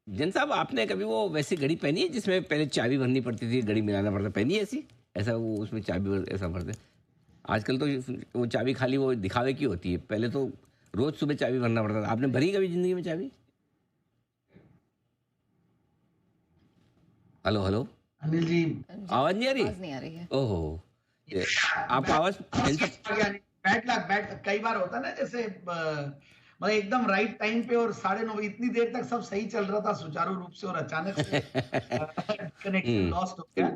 जैन साहब, आपने कभी वो वैसी घड़ी पहनी है जिसमें पहले चाबी भरनी पड़ती थी, घड़ी मिलाना पड़ता, पहनी है ऐसी? ऐसा वो उसमें ऐसा भरते? आजकल तो वो चाबी खाली वो दिखावे की होती है, पहले तो रोज सुबह चाबी भरना पड़ता था। आपने भरी कभी जिंदगी में चाबी? Hello hello. अनिल जी, जी, आवाज नहीं आ रही? आवाज़ नहीं आ रही है। ओहो। ये आपको आवाज जैन साहब? बैड लक, बैड कई बार होता है ना, जैसे मतलब एकदम राइट टाइम पे और 9:30 इतनी देर तक सब सही चल रहा था सुचारू रूप से और अचानक से कनेक्शन हम्म। लॉस्ट हो गया।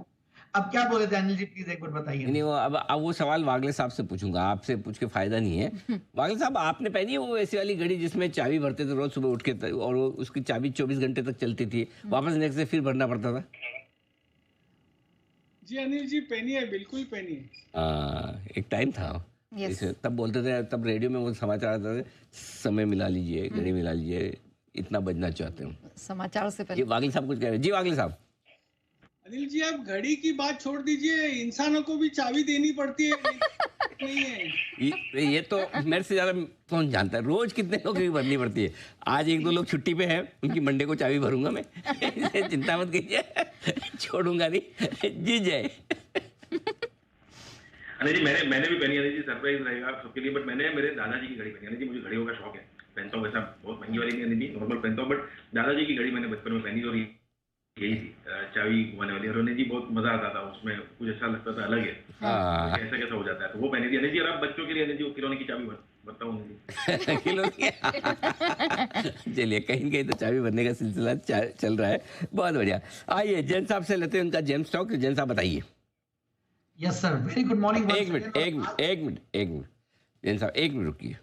अब क्या बोले थे अनिल जी, प्लीज एक बार बताइए नहीं मुझे। वो अब वो सवाल वागले साहब से पूछूंगा, आपसे पूछ के फायदा नहीं है। वागले साहब, आपने पहनी है वो ऐसी वाली घड़ी जिसमें चाबी भरते थे रोज सुबह उठ के और वो उसकी चाबी 24 घंटे तक चलती थी, वापस नेक्स्ट से फिर भरना पड़ता था? जी अनिल जी, पहनी है, बिल्कुल पहनी है। एक टाइम था। यस। तब बोलते थे, तब रेडियो में वो समाचार आते थे, समय मिला लीजिए, घड़ी मिला लीजिए, इतना बजना चाहते हूँ। समाचार से जी पहले वागले साहब कुछ कह रहे हैं। जी वागले साहब। अनिल जी, आप घड़ी की बात छोड़ दीजिए, इंसानों को भी चाबी देनी पड़ती है, नहीं है? ये तो मेरे से ज्यादा कौन जानता है, रोज कितने लोगों की भरनी पड़ती है। आज एक दो लोग छुट्टी पे हैं, उनकी मंडे को चाबी भरूंगा मैं। चिंता मत कीजिए, छोड़ूंगा नहीं। जी जय। अनिल जी, मैंने भी पहनी है। अनिल जी, सरप्राइज रहेगा आप सबके लिए, बट मैंने मेरे दादाजी की घड़ी पहनी है। अनिल जी, मुझे घड़ियों का शौक है, पहनता हूँ। वैसा बहुत महंगी वाली नहीं, अनिल जी, नॉर्मल पहनता हूँ, बट दादाजी की घड़ी मैंने बचपन में पहनी और यही थी, चाबी घुमाने वाली। और अनिल जी, बहुत मजा आता था उसमें, कुछ अच्छा लगता था, अलग है हाँ। कैसा कैसा हो जाता है, तो वो पहनी थी अनिल जी। और आप बच्चों के लिए अनिल जी, वो खिलौने की चाबी बताऊँ अनिल जी? किलो की। चलिए, कहीं कहीं तो चाबी भरने का सिलसिला चल रहा है। बहुत बढ़िया। आइए जैन साहब से लेते हैं उनका जेम स्टॉक। जैन साहब बताइए। Yes sir, very good morning. एक मिनट एक मिनट एक मिनट एक मिनट जैन साहब, एक मिनट रुकिए।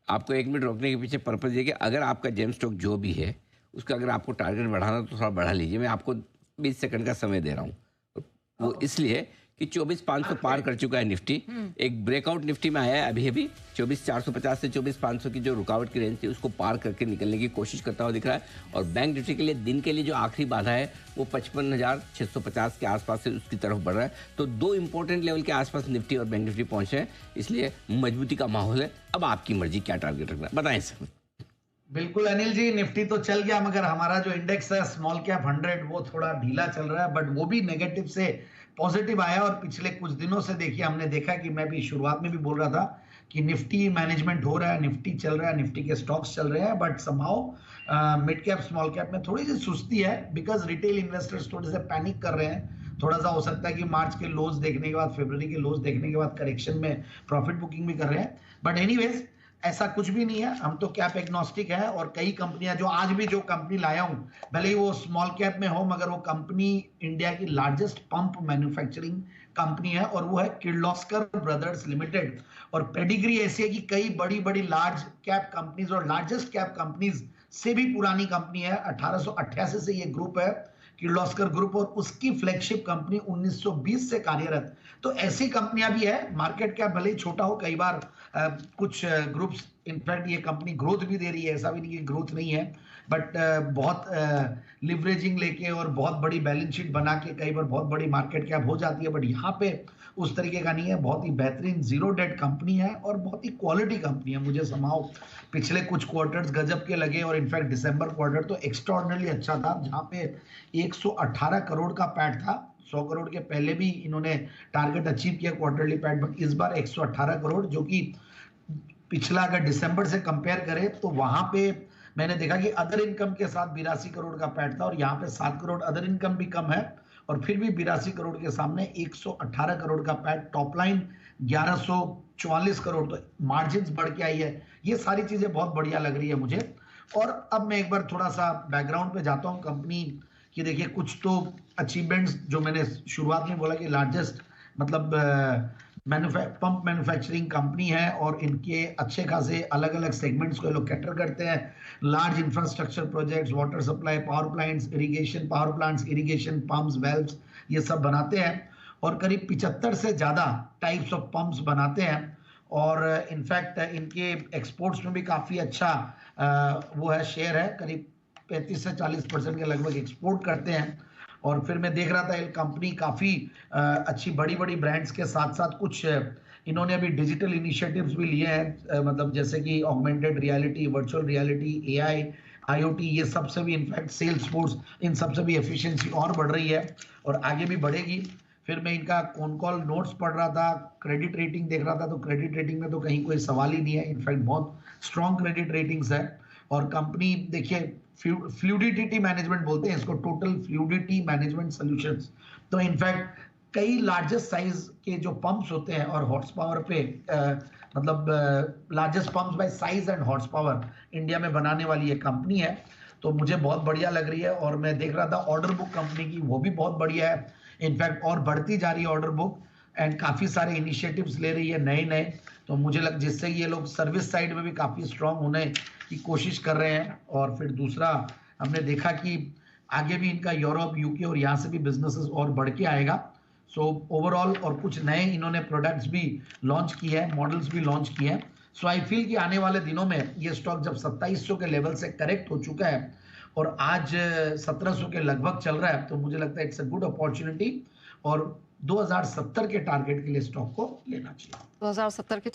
आपको एक मिनट रोकने के पीछे पर्पज ये कि अगर आपका जेम स्टॉक जो भी है उसका अगर आपको टारगेट बढ़ाना तो थोड़ा बढ़ा लीजिए। मैं आपको 20 सेकंड का समय दे रहा हूँ। वो इसलिए कि 24,500 पार कर चुका है निफ्टी। एक ब्रेकआउट निफ्टी में आया है अभी अभी 24,450 से 24,500 की जो रुकावट की रेंज थी उसको पार करके निकलने की कोशिश करता हुआ दिख रहा है। और बैंक निफ्टी के लिए दिन के लिए जो आखिरी बाधा है वो 55,650 के आसपास से उसकी तरफ बढ़ रहा है। तो दो इंपॉर्टेंट लेवल के आसपास निफ्टी और बैंक निफ्टी पहुंचे हैं, इसलिए मजबूती का माहौल है। अब आपकी मर्जी, क्या टारगेट रखना बताएं सर। बिल्कुल अनिल जी, निफ्टी तो चल गया, मगर हमारा जो इंडेक्स है स्मॉल कैप 100 वो थोड़ा ढीला चल रहा है, बट वो भी नेगेटिव से पॉजिटिव आया। और पिछले कुछ दिनों से देखिए, हमने देखा कि मैं भी शुरुआत में भी बोल रहा था कि निफ्टी मैनेजमेंट हो रहा है, निफ्टी चल रहा है, निफ्टी के स्टॉक्स चल रहे हैं, but somehow mid cap small cap में थोड़ी सी सुस्ती है, बिकॉज रिटेल इन्वेस्टर्स थोड़े से पैनिक कर रहे हैं। थोड़ा सा हो सकता है कि मार्च के लोज देखने के बाद, फरवरी के लोज देखने के बाद करेक्शन में प्रॉफिट बुकिंग भी कर रहे हैं। बट एनीवेज, ऐसा कुछ भी नहीं है, हम तो कैप एग्नोस्टिक है। और कई कंपनियां, जो आज भी जो कंपनी लाया हूं, भले ही वो स्मॉल कैप में हो, मगर वो कंपनी इंडिया की लार्जेस्ट पंप मैन्युफैक्चरिंग कंपनी है, और वो है किर्लोस्कर ब्रदर्स लिमिटेड। और पेडिग्री ऐसी है कि कई बड़ी बड़ी लार्ज कैप कंपनीज और लार्जेस्ट कैप कंपनीज से भी पुरानी कंपनी है। 1888 से ये ग्रुप है, किर्लोस्कर ग्रुप, और उसकी फ्लैगशिप कंपनी 1920 से कार्यरत। तो ऐसी कंपनियां भी है। मार्केट कैप भले ही छोटा हो, कई बार कुछ ग्रुप्स, इनफैक्ट ये कंपनी ग्रोथ भी दे रही है, ऐसा भी नहीं कि ग्रोथ नहीं है, बट बहुत लिवरेजिंग लेके और बहुत बड़ी बैलेंस शीट बना के कई बार बहुत बड़ी मार्केट कैप हो जाती है। बट यहाँ पे उस तरीके का नहीं है, बहुत ही बेहतरीन जीरो डेट कंपनी है और बहुत ही क्वालिटी कंपनी है। मुझे समाओ पिछले कुछ क्वार्टर्स गजब के लगे, और इनफैक्ट दिसंबर क्वार्टर तो एक्स्ट्राऑर्डिनरी अच्छा था, जहां पे 118 करोड़ का पैट था। 100 करोड़ के पहले भी इन्होंने टारगेट अचीव किया क्वार्टरली पैट, बट इस बार 118 करोड़, जो कि पिछला अगर दिसंबर से कंपेयर करें तो वहां पे मैंने देखा कि अदर इनकम के साथ 82 करोड़ का पैट था, और यहाँ पे 7 करोड़ अदर इनकम भी कम है, और फिर भी 82 करोड़ के सामने 118 करोड़ का पैट। टॉप लाइन 1144 करोड़, तो मार्जिन बढ़ के आई है। ये सारी चीजें बहुत बढ़िया लग रही है मुझे। और अब मैं एक बार थोड़ा सा बैकग्राउंड पे जाता हूँ कंपनी की। देखिए, कुछ तो अचीवमेंट्स जो मैंने शुरुआत में बोला कि लार्जेस्ट मतलब पंप मैन्युफैक्चरिंग कंपनी है, और इनके अच्छे खासे अलग अलग सेगमेंट्स को लोग कैटर करते हैं। Large infrastructure projects, water supply, power plants, irrigation power plants, irrigation pumps, valves, ये सब बनाते हैं, और करीब 75 से ज्यादा टाइप्स ऑफ पंप्स बनाते हैं। और इनफैक्ट इनके एक्सपोर्ट्स में भी काफी अच्छा वो है, शेयर है, करीब 35 से 40% के लगभग एक्सपोर्ट करते हैं। और फिर मैं देख रहा था, ये कंपनी काफी अच्छी बड़ी बड़ी ब्रांड्स के साथ साथ कुछ इन्होंने अभी डिजिटल इनिशिएटिव्स भी लिए हैं, मतलब जैसे कि augmented reality, virtual reality, AI, IoT, ये सब से भी इनफैक्ट सेल्स फोर्स, इन सब से भी एफिशिएंसी और बढ़ रही है और आगे भी बढ़ेगी। फिर मैं इनका कॉन कॉल नोट्स पढ़ रहा था, क्रेडिट रेटिंग देख रहा था, तो क्रेडिट रेटिंग में तो कहीं कोई सवाल ही नहीं है, इनफैक्ट बहुत स्ट्रॉन्ग क्रेडिट रेटिंग्स है। और कंपनी देखिए फ्लूइडिटी मैनेजमेंट बोलते हैं इसको, टोटल फ्लूइडिटी मैनेजमेंट सॉल्यूशंस। तो इनफैक्ट कई लार्जेस्ट साइज के जो पंप्स होते हैं और हॉर्स पावर पे मतलब largest pumps bye size and horse power India में बनाने वाली ये कंपनी है। तो मुझे बहुत बढ़िया लग रही है और मैं देख रहा था ऑर्डर बुक कंपनी की, वो भी बहुत बढ़िया है, इनफैक्ट और बढ़ती जा रही है ऑर्डर बुक एंड काफ़ी सारे इनिशिएटिव्स ले रही है नए नए। तो मुझे लग जिससे ये लोग सर्विस साइड में भी काफ़ी स्ट्रांग होने की कोशिश कर रहे हैं। और फिर दूसरा हमने देखा कि आगे भी इनका यूरोप, यूके और यहाँ से भी बिजनेसेस और बढ़ के आएगा। सो ओवरऑल और कुछ नए इन्होंने प्रोडक्ट्स भी लॉन्च किए हैं, मॉडल्स भी लॉन्च किए हैं। सो आई फील कि आने वाले दिनों में ये स्टॉक जब 2700 के लेवल से करेक्ट हो चुका है और आज 1700 के लगभग चल रहा है, तो मुझे लगता है इट्स अ गुड अपॉर्चुनिटी और 2070 के टारगेट के लिए स्टॉक को लेना चाहिए। 2070 के